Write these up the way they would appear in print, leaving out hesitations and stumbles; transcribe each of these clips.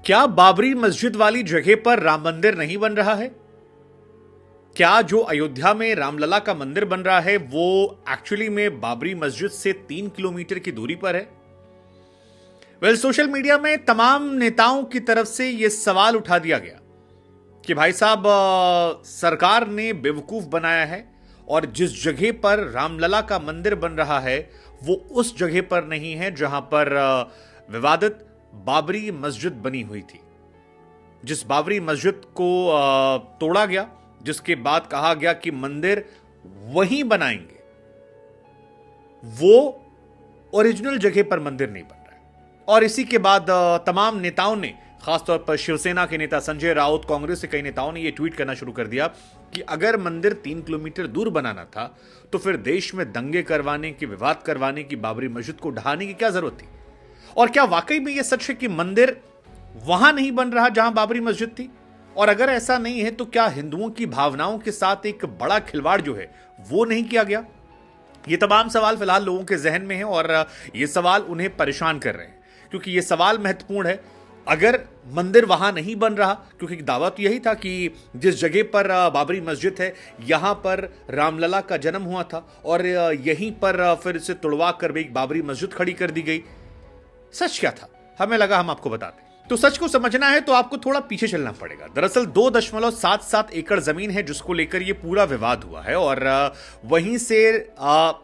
क्या बाबरी मस्जिद वाली जगह पर राम मंदिर नहीं बन रहा है? क्या जो अयोध्या में रामलला का मंदिर बन रहा है वो एक्चुअली में बाबरी मस्जिद से 3 किलोमीटर की दूरी पर है? सोशल मीडिया में तमाम नेताओं की तरफ से यह सवाल उठा दिया गया कि भाई साहब, सरकार ने बेवकूफ बनाया है और जिस जगह पर रामलला का मंदिर बन रहा है वो उस जगह पर नहीं है जहां पर विवादित बाबरी मस्जिद बनी हुई थी। जिस बाबरी मस्जिद को तोड़ा गया, जिसके बाद कहा गया कि मंदिर वहीं बनाएंगे, वो ओरिजिनल जगह पर मंदिर नहीं बन रहा है। और इसी के बाद तमाम नेताओं ने, खासतौर पर शिवसेना के नेता संजय राउत, कांग्रेस के कई नेताओं ने यह ट्वीट करना शुरू कर दिया कि अगर मंदिर 3 किलोमीटर दूर बनाना था तो फिर देश में दंगे करवाने की, विवाद करवाने की, बाबरी मस्जिद को ढहाने की क्या जरूरत थी? और क्या वाकई में यह सच है कि मंदिर वहां नहीं बन रहा जहां बाबरी मस्जिद थी? और अगर ऐसा नहीं है तो क्या हिंदुओं की भावनाओं के साथ एक बड़ा खिलवाड़ जो है वो नहीं किया गया? ये तमाम सवाल फिलहाल लोगों के जहन में हैं और ये सवाल उन्हें परेशान कर रहे हैं, क्योंकि ये सवाल महत्वपूर्ण है। अगर मंदिर वहां नहीं बन रहा, क्योंकि दावा तो यही था कि जिस जगह पर बाबरी मस्जिद है यहां पर रामलला का जन्म हुआ था और यहीं पर फिर इसे तुड़वा कर एक बाबरी मस्जिद खड़ी कर दी गई। सच क्या था? हमें लगा हम आपको बता दें। तो सच को समझना है तो आपको थोड़ा पीछे चलना पड़ेगा। दरअसल 2.77 एकड़ जमीन है जिसको लेकर यह पूरा विवाद हुआ है और वहीं से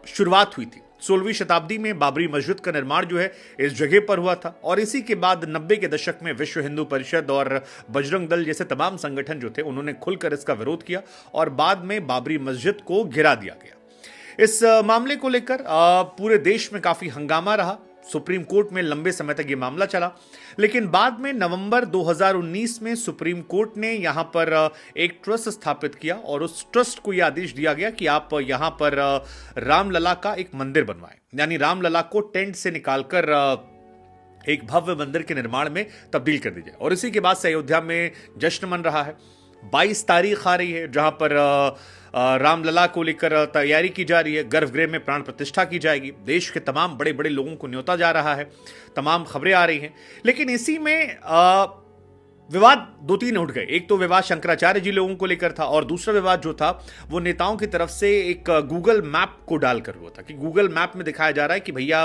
शुरुआत हुई थी। 16वीं शताब्दी में बाबरी मस्जिद का निर्माण जो है इस जगह पर हुआ था और इसी के बाद 90 के दशक में विश्व हिंदू परिषद और बजरंग दल जैसे तमाम संगठन जो थे उन्होंने खुलकर इसका विरोध किया और बाद में बाबरी मस्जिद को गिरा दिया गया। इस मामले को लेकर पूरे देश में काफी हंगामा रहा। सुप्रीम कोर्ट में लंबे समय तक यह मामला चला, लेकिन बाद में नवंबर 2019 में सुप्रीम कोर्ट ने यहां पर एक ट्रस्ट स्थापित किया और उस ट्रस्ट को यह आदेश दिया गया कि आप यहां पर रामलला का एक मंदिर बनवाएं, यानी रामलला को टेंट से निकालकर एक भव्य मंदिर के निर्माण में तब्दील कर दी जाए। और इसी के बाद से अयोध्या में जश्न मन रहा है। 22 तारीख आ रही है जहां पर रामलला को लेकर तैयारी की जा रही है। गर्भगृह में प्राण प्रतिष्ठा की जाएगी। देश के तमाम बड़े बड़े लोगों को न्योता जा रहा है। तमाम खबरें आ रही हैं, लेकिन इसी में विवाद 2-3 उठ गए। एक तो विवाद शंकराचार्य जी लोगों को लेकर था और दूसरा विवाद जो था वो नेताओं की तरफ से एक गूगल मैप को डालकर हुआ था कि गूगल मैप में दिखाया जा रहा है कि भैया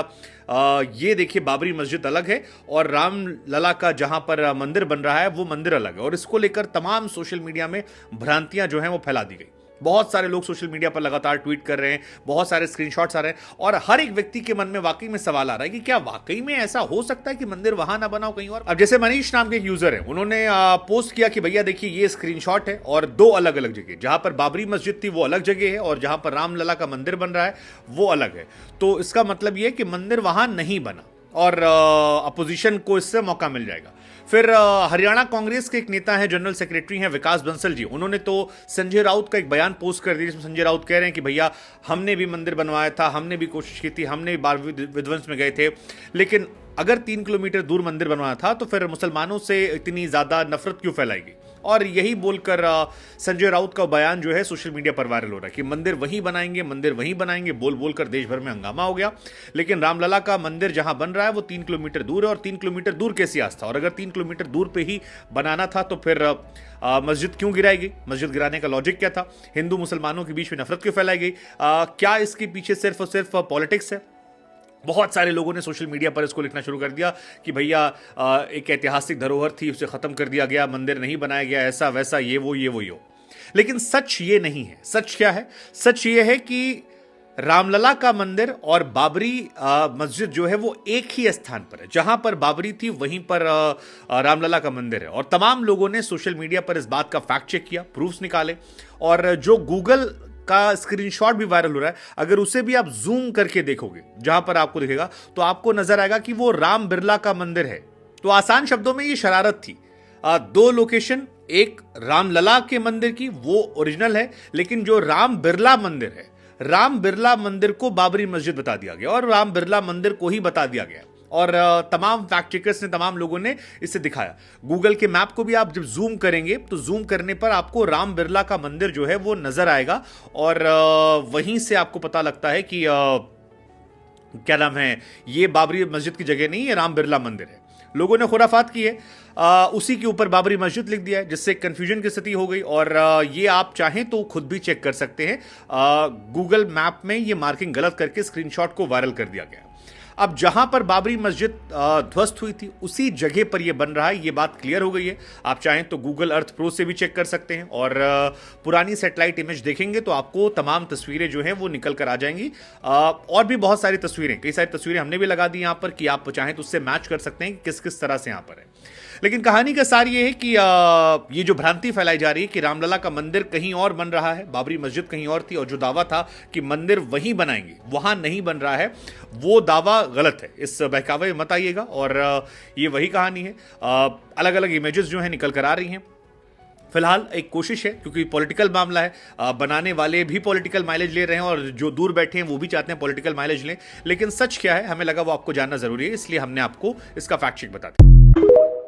ये देखिए बाबरी मस्जिद अलग है और रामलला का जहां पर मंदिर बन रहा है वो मंदिर अलग है। और इसको लेकर तमाम सोशल मीडिया में भ्रांतियां जो हैं वो फैला दी गई। बहुत सारे लोग सोशल मीडिया पर लगातार ट्वीट कर रहे हैं, बहुत सारे स्क्रीनशॉट्स आ रहे हैं और हर एक व्यक्ति के मन में वाकई में सवाल आ रहा है कि क्या वाकई में ऐसा हो सकता है कि मंदिर वहां ना बनाओ कहीं और? अब जैसे मनीष नाम के एक यूजर है, उन्होंने पोस्ट किया कि भैया देखिए ये स्क्रीनशॉट है और 2 अलग अलग जगह, जहां पर बाबरी मस्जिद थी वो अलग जगह है और जहां पर रामलला का मंदिर बन रहा है वो अलग है। तो इसका मतलब ये कि मंदिर वहां नहीं बना और अपोजिशन को इससे मौका मिल जाएगा। फिर हरियाणा कांग्रेस के एक नेता हैं, जनरल सेक्रेटरी हैं विकास बंसल जी, उन्होंने तो संजय राउत का एक बयान पोस्ट कर दिया जिसमें संजय राउत कह रहे हैं कि भैया हमने भी मंदिर बनवाया था, हमने भी कोशिश की थी, हमने भी बाबरी विध्वंस में गए थे, लेकिन अगर 3 किलोमीटर दूर मंदिर बनवाया था तो फिर मुसलमानों से इतनी ज्यादा नफरत क्यों फैलाएगी? और यही बोलकर संजय राउत का बयान जो है सोशल मीडिया पर वायरल हो रहा है कि मंदिर वहीं बनाएंगे, मंदिर वहीं बनाएंगे, बोल बोलकर देश भर में हंगामा हो गया। लेकिन रामलला का मंदिर जहां बन रहा है वो 3 किलोमीटर दूर है और 3 किलोमीटर दूर कैसी आस्था? और अगर 3 किलोमीटर दूर पे ही बनाना था तो फिर मस्जिद क्यों गिराई गई? मस्जिद गिराने का लॉजिक क्या था? हिंदू मुसलमानों के बीच में नफरत क्यों फैलाई गई? क्या इसके पीछे सिर्फ और सिर्फ पॉलिटिक्स है? बहुत सारे लोगों ने सोशल मीडिया पर इसको लिखना शुरू कर दिया कि भैया एक ऐतिहासिक धरोहर थी, उसे खत्म कर दिया गया, मंदिर नहीं बनाया गया, ऐसा वैसा, ये वो यो। लेकिन सच ये नहीं है। सच क्या है? सच ये है कि रामलला का मंदिर और बाबरी मस्जिद जो है वो एक ही स्थान पर है। जहां पर बाबरी थी वहीं पर रामलला का मंदिर है। और तमाम लोगों ने सोशल मीडिया पर इस बात का फैक्ट चेक किया, प्रूफ्स निकाले और जो गूगल का स्क्रीनशॉट भी वायरल हो रहा है, अगर उसे भी आप जूम करके देखोगे जहां पर आपको दिखेगा तो आपको नजर आएगा कि वो राम बिरला का मंदिर है। तो आसान शब्दों में ये शरारत थी। 2 लोकेशन, एक रामलला के मंदिर की वो ओरिजिनल है, लेकिन जो राम बिरला मंदिर है, राम बिरला मंदिर को बाबरी मस्जिद बता दिया गया और राम बिरला मंदिर को ही बता दिया गया। और तमाम फैक्ट चेकर्स ने, तमाम लोगों ने इसे दिखाया। गूगल के मैप को भी आप जब जूम करेंगे तो जूम करने पर आपको राम बिरला का मंदिर जो है वो नजर आएगा और वहीं से आपको पता लगता है कि क्या नाम है, ये बाबरी मस्जिद की जगह नहीं है, राम बिरला मंदिर है। लोगों ने खुराफात की है, उसी के ऊपर बाबरी मस्जिद लिख दिया है, जिससे कंफ्यूजन की स्थिति हो गई। और ये आप चाहें तो खुद भी चेक कर सकते हैं, गूगल मैप में ये मार्किंग गलत करके स्क्रीनशॉट को वायरल कर दिया गया। अब जहां पर बाबरी मस्जिद ध्वस्त हुई थी उसी जगह पर यह बन रहा है, यह बात क्लियर हो गई है। आप चाहें तो गूगल अर्थ प्रो से भी चेक कर सकते हैं और पुरानी सैटेलाइट इमेज देखेंगे तो आपको तमाम तस्वीरें जो हैं वो निकल कर आ जाएंगी। और भी बहुत सारी तस्वीरें, कई सारी तस्वीरें हमने भी लगा दी यहां पर कि आप चाहें तो उससे मैच कर सकते हैं कि किस किस तरह से यहां पर है। लेकिन कहानी का सार यह है कि ये जो भ्रांति फैलाई जा रही है कि रामलला का मंदिर कहीं और बन रहा है, बाबरी मस्जिद कहीं और थी, और जो दावा था कि मंदिर वहीं बनाएंगे वहां नहीं बन रहा है, वो दावा गलत है। इस बहकावे में मत आइएगा। और ये वही कहानी है, अलग अलग इमेजेस जो है निकल कर आ रही हैं। फिलहाल एक कोशिश है, क्योंकि पॉलिटिकल मामला है, बनाने वाले भी पॉलिटिकल माइलेज ले रहे हैं और जो दूर बैठे हैं वो भी चाहते हैं पॉलिटिकल माइलेज लें। लेकिन सच क्या है हमें लगा वो आपको जानना जरूरी है, इसलिए हमने आपको इसका फैक्ट चेक बता दिया।